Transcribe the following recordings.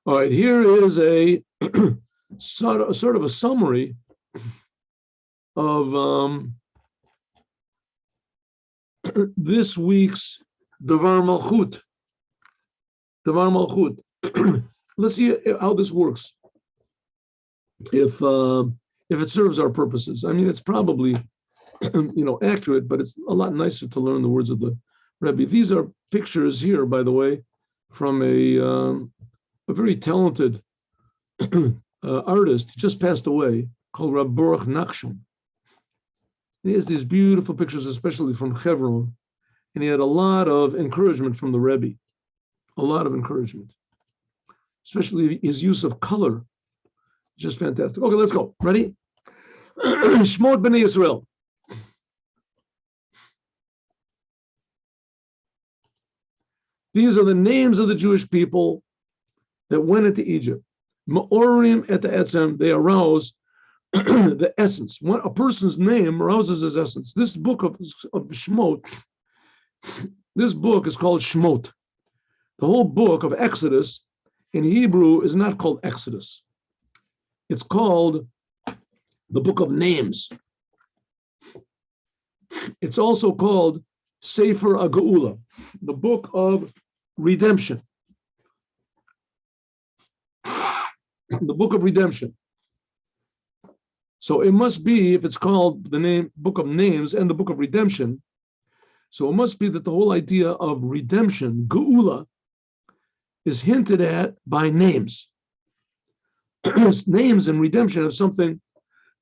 All right, here is a sort of a summary of this week's Dvar Malchut. Dvar Malchut. Let's see how this works. If it serves our purposes. I mean, it's probably accurate, but it's a lot nicer to learn the words of the Rebbe. These are pictures here, by the way, from a very talented artist, just passed away, called Rabbi Baruch Nachshon. He has these beautiful pictures, especially from Hebron, and he had a lot of encouragement from the Rebbe, a lot of encouragement, especially his use of color, just fantastic. Okay, let's go. Ready? Shmot Bnei Yisrael. These are the names of the Jewish people that went into Egypt. Ma'orim et etzem, they arouse the essence. When a person's name arouses his essence. This book of Shmot, this book is called Shmot. The whole book of Exodus in Hebrew is not called Exodus. It's called the book of names. It's also called Sefer HaGeula, the book of redemption. The book of redemption. So it must be, if it's called the name book of names and the book of redemption, so it must be that the whole idea of redemption, Geula, is hinted at by names. Names and redemption have something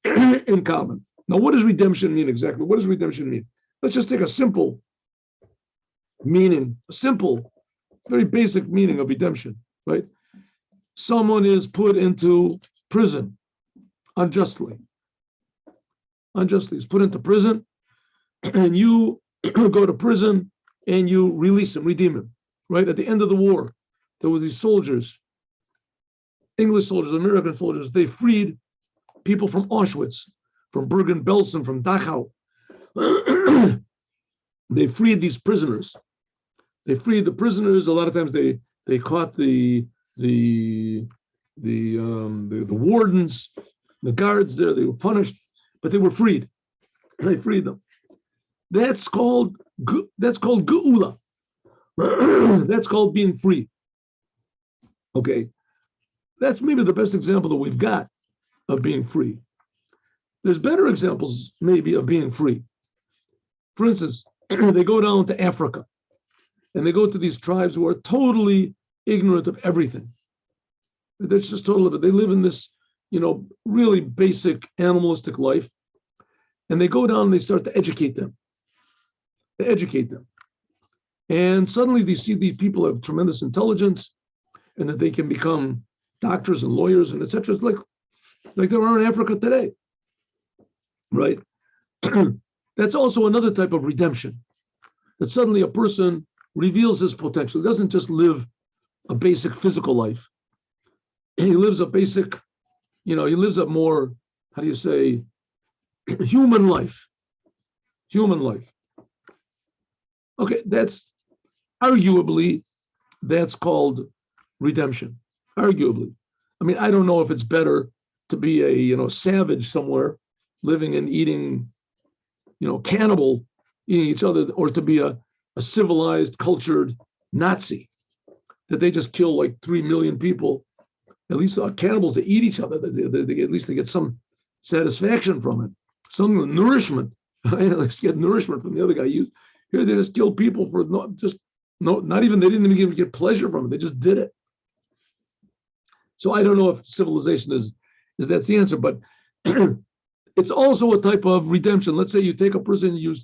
in common. Now, what does redemption mean exactly? What does redemption mean? Let's just take a simple meaning, a simple, very basic meaning of redemption, right? Someone is put into prison unjustly. Unjustly, he's put into prison, and you go to prison and you release him, redeem him, right? At the end of the war, there were these soldiers, English soldiers, American soldiers, they freed people from Auschwitz, from Bergen-Belsen, from Dachau. They freed these prisoners. They freed the prisoners. A lot of times they caught the wardens, the guards there. They were punished, but they were freed. They freed them. That's called geula. That's called being free. Okay, that's maybe the best example that we've got of being free. There's better examples maybe of being free. For instance, they go down to Africa and they go to these tribes who are totally ignorant of everything. That's just total. They live in this, really basic animalistic life. And they go down and they start to educate them. They educate them. And suddenly they see these people have tremendous intelligence and that they can become doctors and lawyers and etc. It's like there are in Africa today, right? That's also another type of redemption, that suddenly a person reveals his potential. He doesn't just live a basic physical life. He lives a basic, he lives a more, how do you say, human life. Human life. Okay, that's called redemption. Arguably. I mean, I don't know if it's better to be a, savage somewhere, living and eating, cannibal, eating each other, or to be a civilized, cultured Nazi, that they just kill like 3 million people. At least cannibals, they eat each other. At least they get some satisfaction from it, some nourishment. At least get nourishment from the other guy. Here they just kill people for not even, they didn't even get pleasure from it. They just did it. So I don't know if civilization is that's the answer, but it's also a type of redemption. Let's say you take a person, you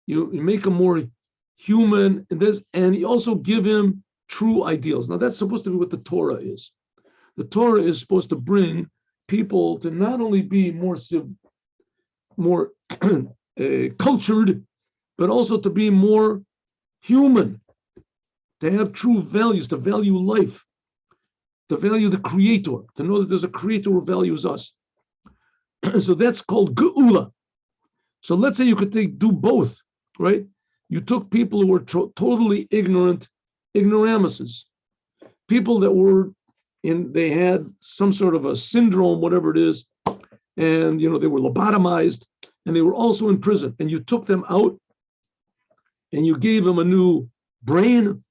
make him more human, and you also give him true ideals. Now that's supposed to be what the Torah is. The Torah is supposed to bring people to not only be more cultured, but also to be more human, to have true values, to value life, to value the Creator, to know that there's a Creator who values us. So that's called geula. So let's say you could do both, right? You took people who were totally ignorant, ignoramuses, people that were and they had some sort of a syndrome, whatever it is, and they were lobotomized, and they were also in prison. And you took them out, and you gave them a new brain.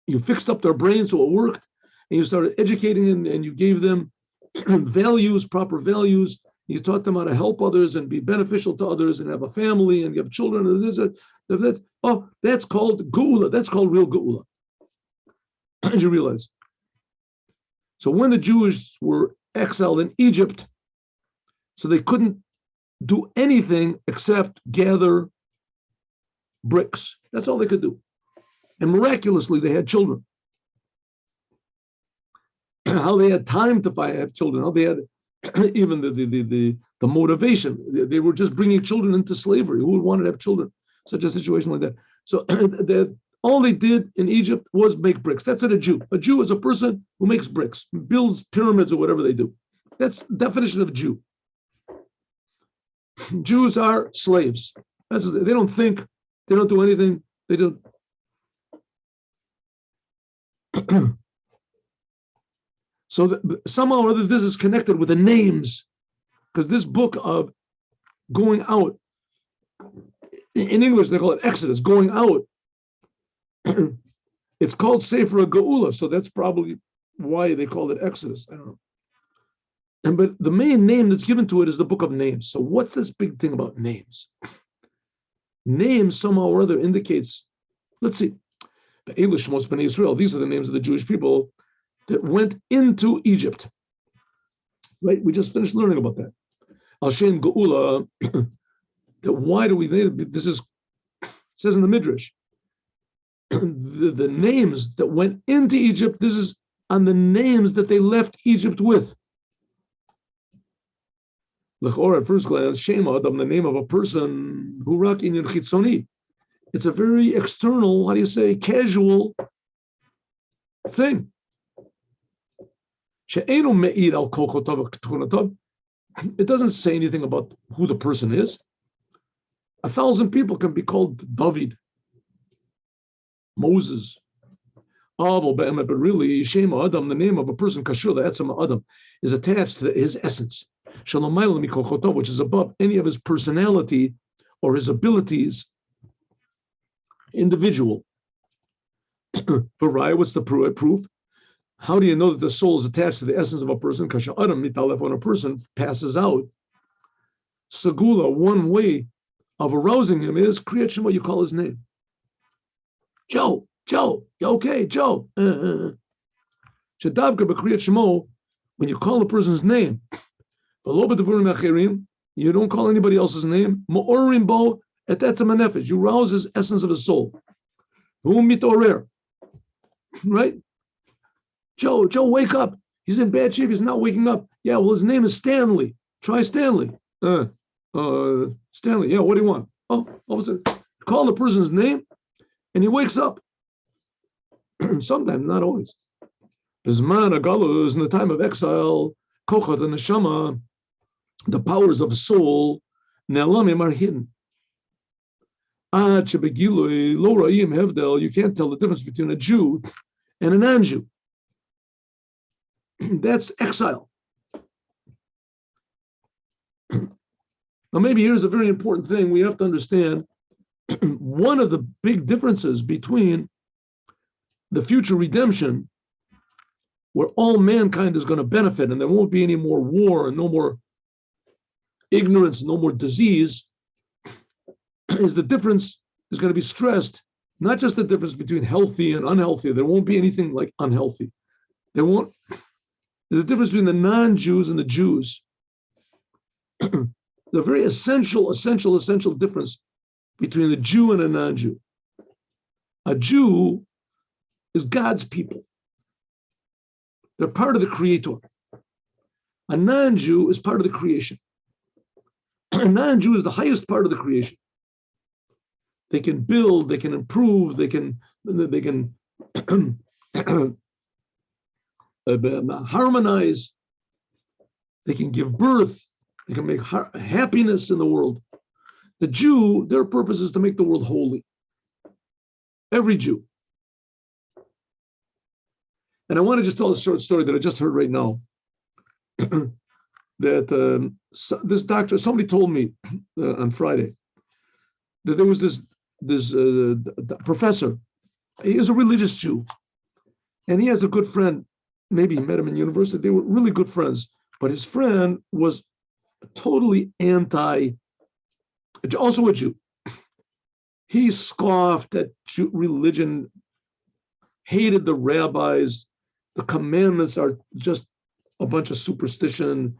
You fixed up their brain so it worked, and you started educating them, and you gave them values, proper values. You taught them how to help others and be beneficial to others and have a family and have children. That's called geula. That's called real geula. Did you realize? So when the Jews were exiled in Egypt, so they couldn't do anything except gather bricks. That's all they could do. And miraculously, they had children. How they had time to have children, how they had even the motivation. They were just bringing children into slavery. Who would want to have children? Such a situation like that. So all they did in Egypt was make bricks. That's what a Jew. A Jew is a person who makes bricks, builds pyramids or whatever they do. That's the definition of Jew. Jews are slaves. They don't think, they don't do anything. They don't. So somehow or other, this is connected with the names, because this book of going out, in English they call it Exodus, going out. It's called Sefer Geula, so that's probably why they called it Exodus. I don't know. But the main name that's given to it is the book of names. So what's this big thing about names? Names somehow or other indicates, let's see, the Elish Shmos Bnei Israel, these are the names of the Jewish people that went into Egypt. Right? We just finished learning about that. Al Shem Geula, that why do we, this is, it says in the Midrash, the names that went into Egypt, this is on the names that they left Egypt with. L'chor, at first glance, Shema Adam, the name of a person, who rak inyan chitzoni. It's a very external, how do you say, casual thing. She'enu me'id al kol chotav v'tchunatav. It doesn't say anything about who the person is. 1,000 people can be called David, Moses. But really, Shema Adam, the name of a person, Kashur, the Etzem Adam, is attached to his essence, which is above any of his personality or his abilities, individual. For Raya, what's the proof? How do you know that the soul is attached to the essence of a person? Kasha Adam mitalef, when a person passes out. Sagula, one way of arousing him is Kriyat Shema, you call his name. Joe, you okay, Joe? Shadavka b'Kriyat Shema, when you call a person's name, you don't call anybody else's name. Ma'orim bo et etzem hanefesh, you rouse his essence of his soul. Right? Joe, wake up. He's in bad shape. He's not waking up. Yeah, well, his name is Stanley. Try Stanley. Stanley. Yeah, what do you want? Oh, all of a sudden, call the person's name, and he wakes up. Sometimes, not always. Bisman Agalus, in the time of exile, Kochat and Neshama, the powers of soul, Ne'alamim, are hidden. You can't tell the difference between a Jew and a non-Jew. That's exile. Now, maybe here's a very important thing we have to understand. One of the big differences between the future redemption, where all mankind is going to benefit and there won't be any more war and no more ignorance, no more disease, is the difference is going to be stressed, not just the difference between healthy and unhealthy. There won't be anything like unhealthy. There's a difference between the non-Jews and the Jews. The very essential difference between the Jew and a non-Jew. A Jew is God's people. They're part of the Creator. A non-Jew is part of the creation. A non-Jew is the highest part of the creation. They can build, they can improve, they can harmonize, they can give birth, they can make happiness in the world. The Jew, their purpose is to make the world holy. Every Jew. And I want to just tell a short story that I just heard right now. That this doctor, somebody told me on Friday that there was this professor. He is a religious Jew, and he has a good friend. Maybe he met him in university. They were really good friends, but his friend was totally anti, also a Jew. He scoffed at religion, hated the rabbis. The commandments are just a bunch of superstition,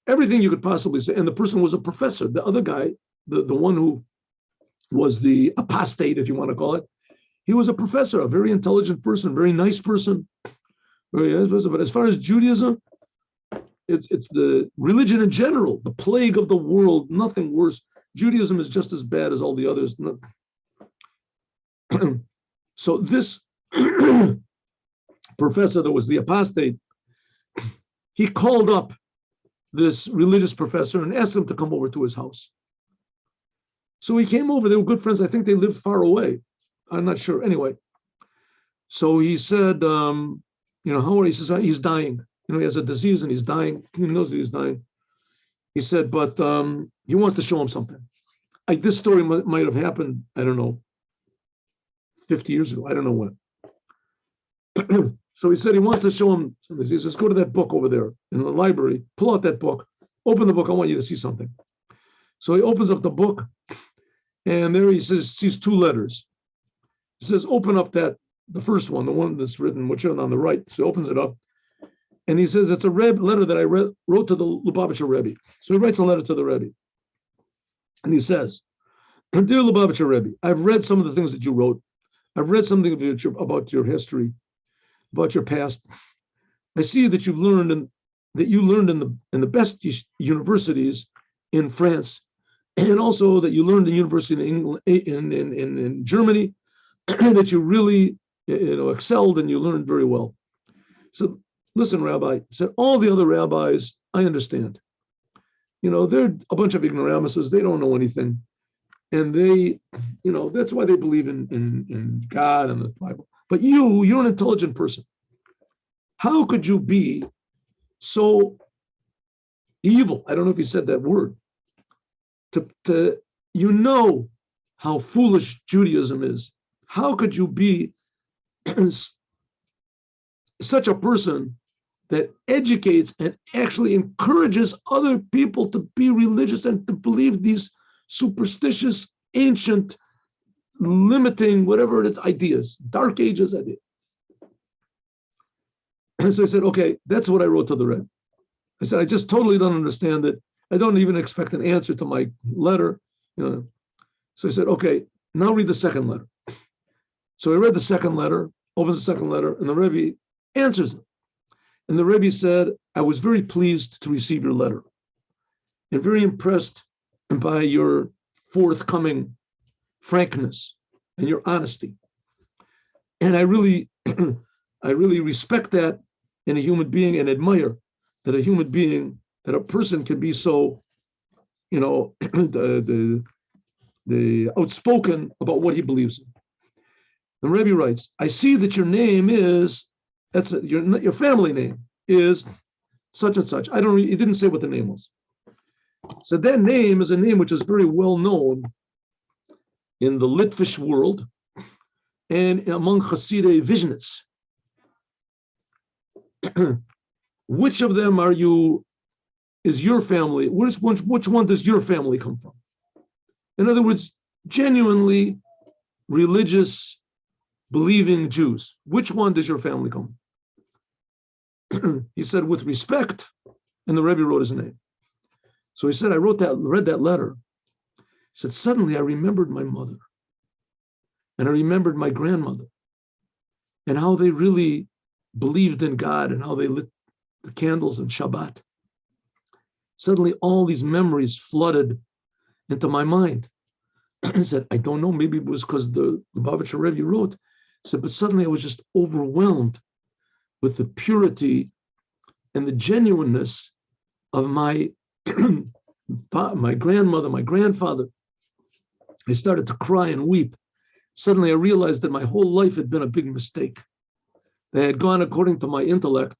everything you could possibly say. And the person was a professor. The other guy, the one who was the apostate, if you want to call it, he was a professor, a very intelligent person, very nice person. Very nice person. But as far as Judaism, it's the religion in general, the plague of the world, nothing worse. Judaism is just as bad as all the others. So this professor that was the apostate, he called up this religious professor and asked him to come over to his house. So he came over. They were good friends. I think they lived far away. I'm not sure. Anyway, so he said, how are you? He says, he's dying. He has a disease and he's dying. He knows that he's dying. He said, but he wants to show him something. This story might have happened, I don't know, 50 years ago. I don't know when. So he said he wants to show him something. He says, go to that book over there in the library, pull out that book, open the book. I want you to see something. So he opens up the book, and there he sees two letters. He says, open up the first one, the one that's written, which is on the right. So he opens it up, and he says, it's a letter that I wrote to the Lubavitcher Rebbe. So he writes a letter to the Rebbe. And he says, dear Lubavitcher Rebbe, I've read some of the things that you wrote. I've read something about your history, about your past. I see that you learned in the best universities in France, and also that you learned in university in England, in Germany, that you really excelled and you learned very well. So listen, Rabbi, said all the other rabbis, I understand. They're a bunch of ignoramuses. They don't know anything. And they, that's why they believe in God and the Bible. But you're an intelligent person. How could you be so evil? I don't know if you said that word. To how foolish Judaism is. How could you be such a person that educates and actually encourages other people to be religious and to believe these superstitious, ancient, limiting, whatever it is, ideas, dark ages ideas? And so I said, okay, that's what I wrote to the Rebbe. I said, I just totally don't understand it. I don't even expect an answer to my letter. So I said, okay, now read the second letter. So I read the second letter, opens the second letter, and the Rebbe answers it. And the Rebbe said, I was very pleased to receive your letter and very impressed by your forthcoming frankness and your honesty. And I really respect that in a human being and admire that a person can be so, the outspoken about what he believes in. The Rebbe writes, I see that your name is, your family name is such and such. He didn't say what the name was. So that name is a name which is very well known in the Litvish world and among Hasidei Vishnitz. Which of them is your family? Which one does your family come from? In other words, genuinely religious, believing Jews. Which one does your family come from? He said, with respect, and the Rebbe wrote his name. So he said, I read that letter. He said, suddenly I remembered my mother, and I remembered my grandmother, and how they really believed in God, and how they lit the candles on Shabbat. Suddenly all these memories flooded into my mind. I said, I don't know, maybe it was because the Lubavitcher Rebbe wrote. He said, but suddenly I was just overwhelmed with the purity and the genuineness of my grandmother, my grandfather. I started to cry and weep. Suddenly I realized that my whole life had been a big mistake. They had gone according to my intellect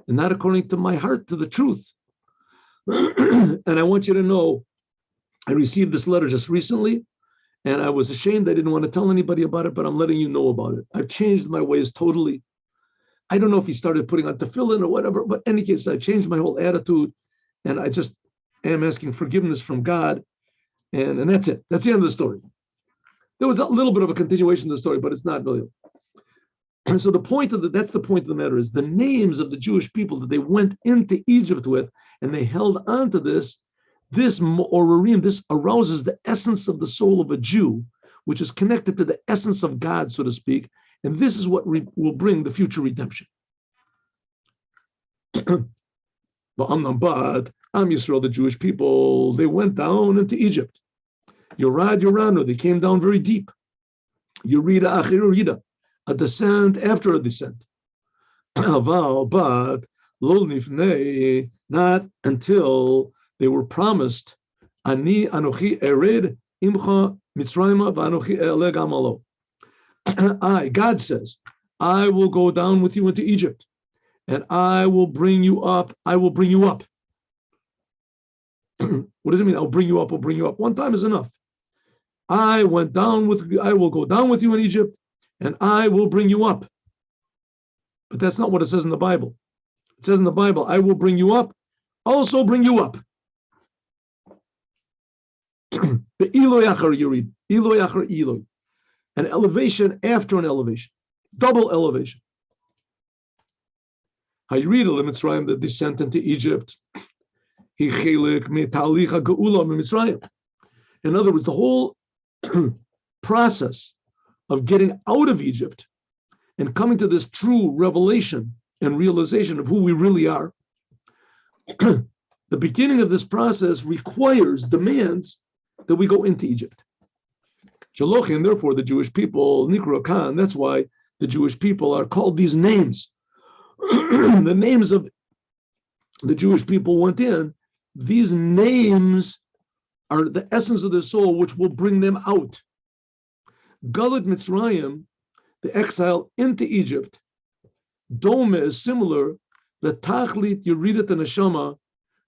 and not according to my heart, to the truth. And I want you to know, I received this letter just recently, and I was ashamed. I didn't want to tell anybody about it, but I'm letting you know about it. I've changed my ways totally. I don't know if he started putting on tefillin or whatever, but in any case, I changed my whole attitude, and I just am asking forgiveness from God, and that's it. That's the end of the story. There was a little bit of a continuation of the story, but it's not really. And so that's the point of the matter, is the names of the Jewish people that they went into Egypt with, and they held on to this Ma'orim, this arouses the essence of the soul of a Jew, which is connected to the essence of God, so to speak, and this is what will bring the future redemption. But Am Yisrael, the Jewish people, they went down into Egypt. Yorad Yoranu, they came down very deep. Yorida Achir Yorida, a descent after a descent. But Lol Nifnei, not until they were promised, Ani Anochi Ered Imcha Mitzrayma Vanochi Eleg Amalo. God says, I will go down with you into Egypt, and I will bring you up. I will bring you up. What does it mean? I'll bring you up. I'll bring you up. One time is enough. I will go down with you in Egypt, and I will bring you up. But that's not what it says in the Bible. It says in the Bible, I will bring you up, also bring you up. The Eloi Achar Yurid, Eloi Achar Eloi. An elevation after an elevation, double elevation. Hayrid Mitzrayim, the descent into Egypt. In other words, the whole process of getting out of Egypt and coming to this true revelation and realization of who we really are, the beginning of this process demands that we go into Egypt. And therefore the Jewish people, Nikra Khan, that's why the Jewish people are called these names. The names of the Jewish people went in. These names are the essence of their soul, which will bring them out. Galut Mitzrayim, the exile into Egypt, Dome is similar, the Tachlit Yeridat Neshama,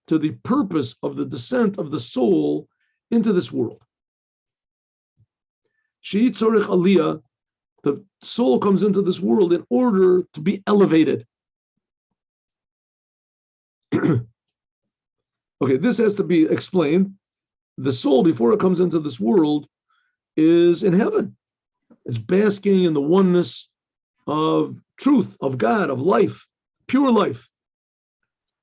to the purpose of the descent of the soul into this world. She'it Tzorech Aliyah, the soul comes into this world in order to be elevated. Okay, this has to be explained. The soul, before it comes into this world, is in heaven. It's basking in the oneness of truth, of God, of life, pure life,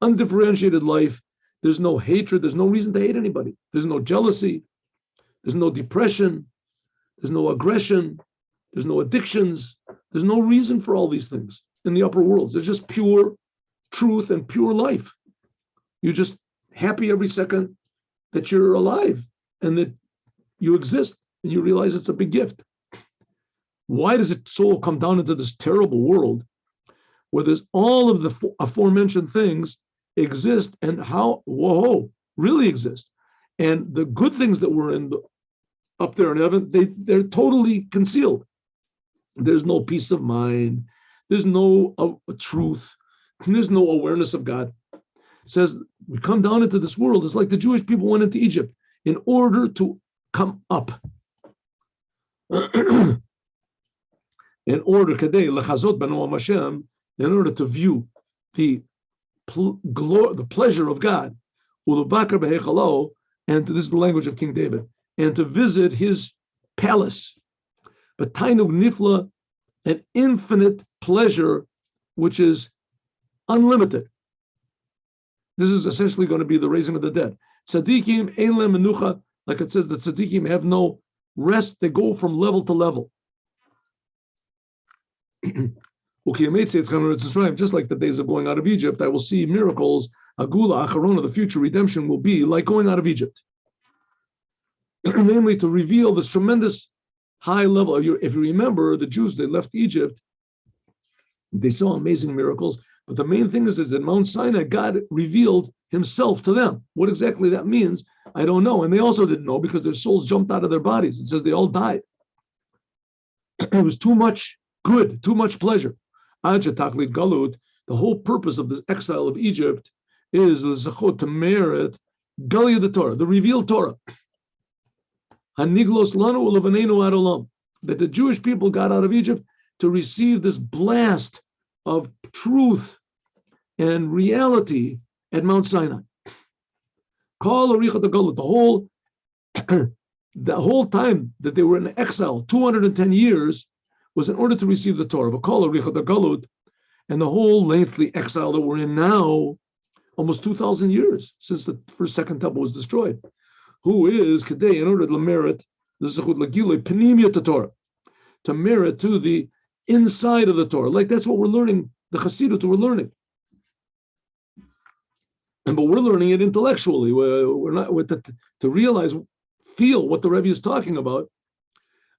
undifferentiated life. There's no hatred. There's no reason to hate anybody. There's no jealousy. There's no depression. There's no aggression. There's no addictions. There's no reason for all these things in the upper worlds. There's just pure truth and pure life. You're just happy every second that you're alive and that you exist, and you realize it's a big gift. Why does the soul come down into this terrible world where there's all of the aforementioned things exist, and really exist? And the good things that were up there in heaven, they're totally concealed. There's no peace of mind. There's no truth. There's no awareness of God. It says we come down into this world. It's like the Jewish people went into Egypt in order to come up. In order to view the pleasure of God, and this is the language of King David, and to visit his palace. But Tainug Nifla, an infinite pleasure, which is unlimited. This is essentially going to be the raising of the dead. Tzadikim ein lem menucha, like it says that tzadikim have no rest; they go from level to level. Just like the days of going out of Egypt, I will see miracles. Agula Acharona, the future redemption, will be like going out of Egypt, namely to reveal this tremendous high level. If you remember, the Jews, they left Egypt, they saw amazing miracles. But the main thing is at Mount Sinai, God revealed himself to them. What exactly that means, I don't know. And they also didn't know because their souls jumped out of their bodies. It says they all died. It was too much good, too much pleasure. Tachlit Galut, the whole purpose of the exile of Egypt is to merit Galia the Torah, the revealed Torah. Haniglos lanu ulevanenu ad olam, that the Jewish people got out of Egypt to receive this blast of truth and reality at Mount Sinai. Kol arichat hagalus, the whole time that they were in exile, 210 years, was in order to receive the Torah. But kol arichat hagalus, and the whole lengthy exile that we're in now, almost 2,000 years since the second temple was destroyed. Who is today in order to merit the zechut lagilui panimiyat Torah, to merit to the inside of the Torah. Like that's what we're learning, the Chassidut we're learning. But we're learning it intellectually. We're not to realize, feel what the Rebbe is talking about.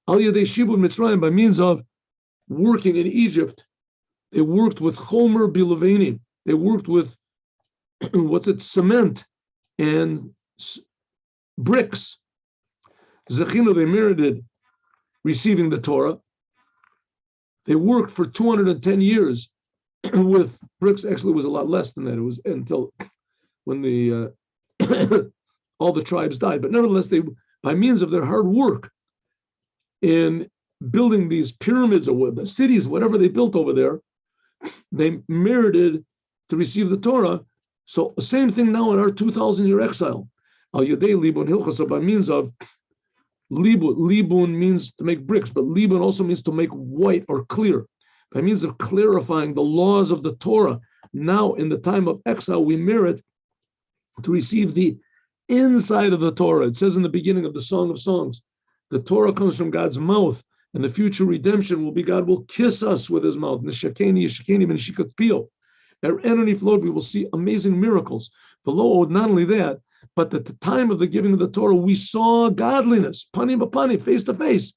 Al Yadei Shibud Mitzrayim, by means of working in Egypt, they worked with Chomer Bilaveinim. They worked with cement and bricks. Zechino, they merited receiving the Torah. They worked for 210 years with bricks. Actually, it was a lot less than that. It was until when the all the tribes died. But nevertheless, they, by means of their hard work in building these pyramids or the cities, whatever they built over there, they merited to receive the Torah. So the same thing now in our 2,000-year exile. Al Yadei Libun Hilchasa, by means of Libun. Libun means to make bricks, but Libun also means to make white or clear. By means of clarifying the laws of the Torah, now in the time of exile, we merit to receive the inside of the Torah. It says in the beginning of the Song of Songs, the Torah comes from God's mouth, and the future redemption will be God will kiss us with his mouth. We will see amazing miracles. Below, not only that, but at the time of the giving of the Torah, we saw godliness, panim b'panim, face to face,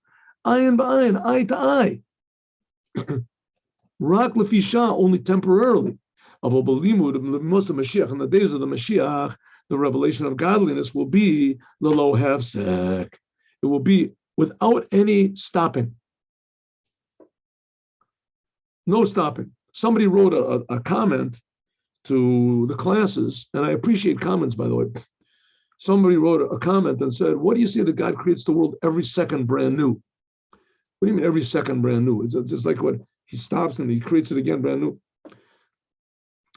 ayin b'ayin, eye to eye. Rak lefisha, only temporarily. Avo b'limud, most of Moshiach, in the days of the Moshiach, the revelation of godliness will be lelo hefsek. It will be without any stopping. No stopping. Somebody wrote a comment to the classes, and I appreciate comments, by the way. Somebody wrote a comment and said, what do you say that God creates the world every second brand new? What do you mean every second brand new? It's just like what he stops and he creates it again brand new.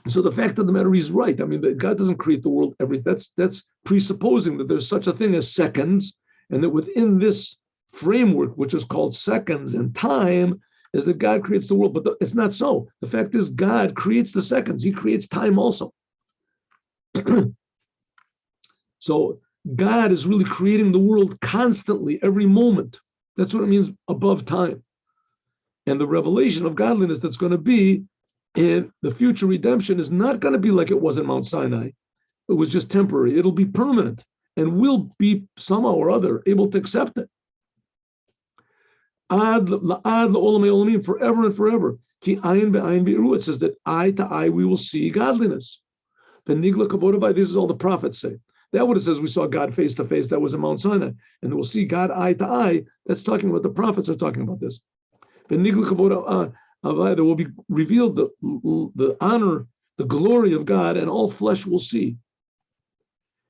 So the fact of the matter, he's right. I mean, God doesn't create the world that's presupposing that there's such a thing as seconds, and that within this framework, which is called seconds and time, is that God creates the world. But it's not so. The fact is, God creates the seconds. He creates time also. So God is really creating the world constantly, every moment. That's what it means above time. And the revelation of godliness that's going to be in the future redemption is not going to be like it was in Mount Sinai. It was just temporary. It'll be permanent, and we'll be somehow or other able to accept it. Forever and forever. It says that eye to eye we will see godliness. This is all the prophets say. That what it says, we saw God face to face, that was in Mount Sinai. And we'll see God eye to eye. That's talking about, the prophets are talking about this. There will be revealed the honor, the glory of God, and all flesh will see.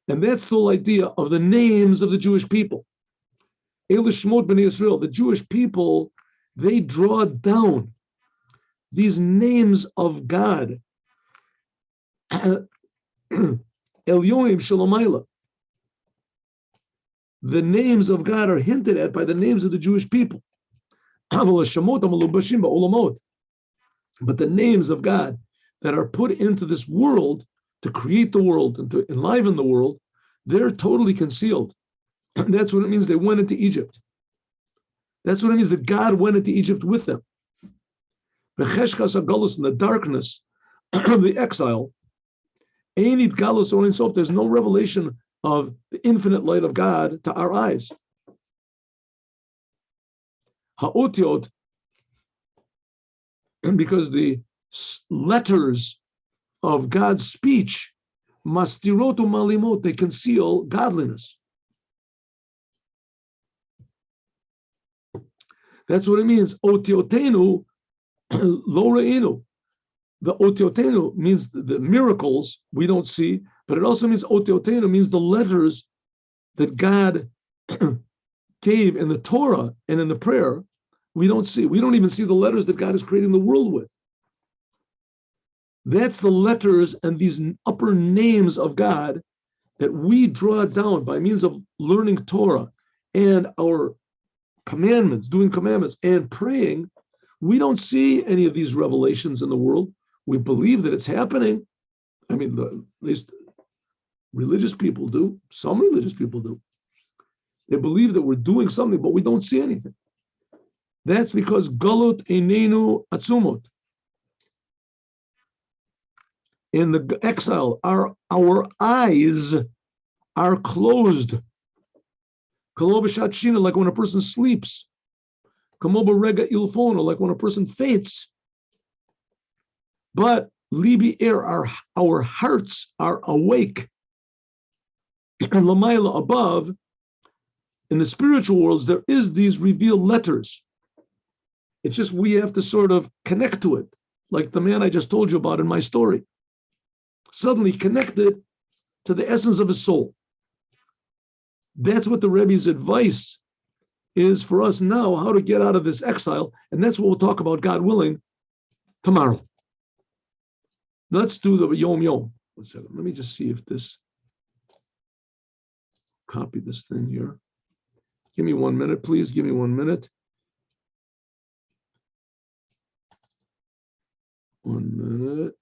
And that's the whole idea of the names of the Jewish people. The Jewish people, they draw down these names of God. Elyoim Shalomayla. The names of God are hinted at by the names of the Jewish people. But the names of God that are put into this world to create the world and to enliven the world, they're totally concealed. That's what it means they went into Egypt. That's what it means that God went into Egypt with them. In the darkness of the exile, there's no revelation of the infinite light of God to our eyes. Ha'otiot, because the letters of God's speech, mastirotu malimot, they conceal godliness. That's what it means. Otiotenu, Lo re'inu. The otiotenu means the miracles we don't see, but it also means otiotenu means the letters that God gave in the Torah and in the prayer. We don't see. We don't even see the letters that God is creating the world with. That's the letters and these upper names of God that we draw down by means of learning Torah and our commandments, doing commandments and praying. We don't see any of these revelations in the world. We believe that it's happening. I mean, at least religious people do. Some religious people do. They believe that we're doing something, but we don't see anything. That's because galut einenu atzumot. In the exile, our eyes are closed. Like when a person sleeps. Rega ilfono, like when a person faints. But libi air, our hearts are awake. And lamaila, above, in the spiritual worlds, there is these revealed letters. It's just we have to sort of connect to it, like the man I just told you about in my story. Suddenly connected to the essence of his soul. That's what the Rebbe's advice is for us now, how to get out of this exile. And that's what we'll talk about, God willing, tomorrow. Let's do the Yom Yom. 1 second. Let me just see if this, copy this thing here. Give me 1 minute, please. Give me 1 minute. 1 minute.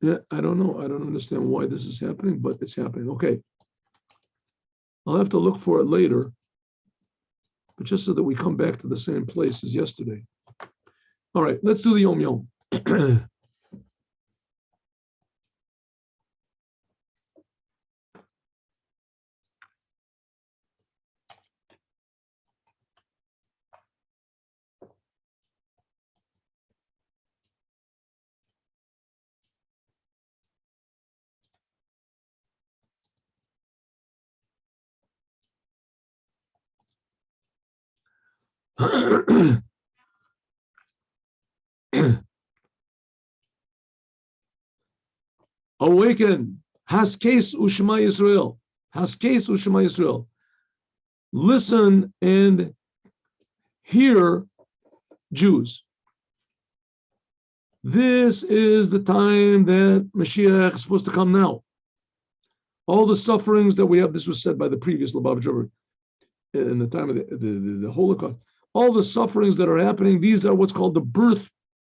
Yeah, I don't know. I don't understand why this is happening, but it's happening. Okay. I'll have to look for it later, but just so that we come back to the same place as yesterday. All right, let's do the Yom Yom. Awaken. Haskes Ushma Yisrael. Haskes Ushma Yisrael. Listen and hear, Jews. This is the time that Moshiach is supposed to come now. All the sufferings that we have, this was said by the previous Lubavitcher in the time of the Holocaust. All the sufferings that are happening, these are what's called the birth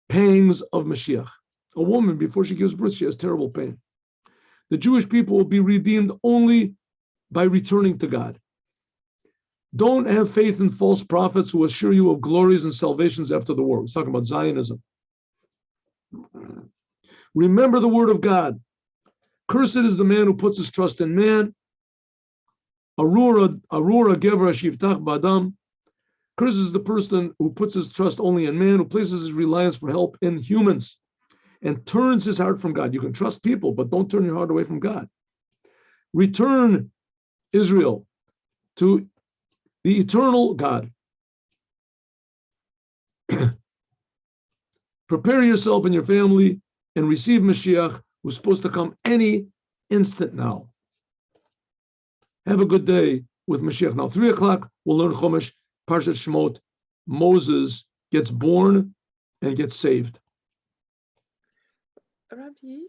pangs of Moshiach. A woman, before she gives birth, she has terrible pain. The Jewish people will be redeemed only by returning to God. Don't have faith in false prophets who assure you of glories and salvations after the war. We're talking about Zionism. Remember the word of God. Cursed is the man who puts his trust in man. Arura gevra shivtach badam. Cursed is the person who puts his trust only in man, who places his reliance for help in humans, and turns his heart from God. You can trust people, but don't turn your heart away from God. Return, Israel, to the eternal God. Prepare yourself and your family and receive Moshiach, who's supposed to come any instant now. Have a good day with Moshiach. Now, 3 o'clock, we'll learn Chumash, Parshat Shemot. Moses gets born and gets saved. Rabbi?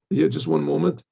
Yeah, just 1 moment.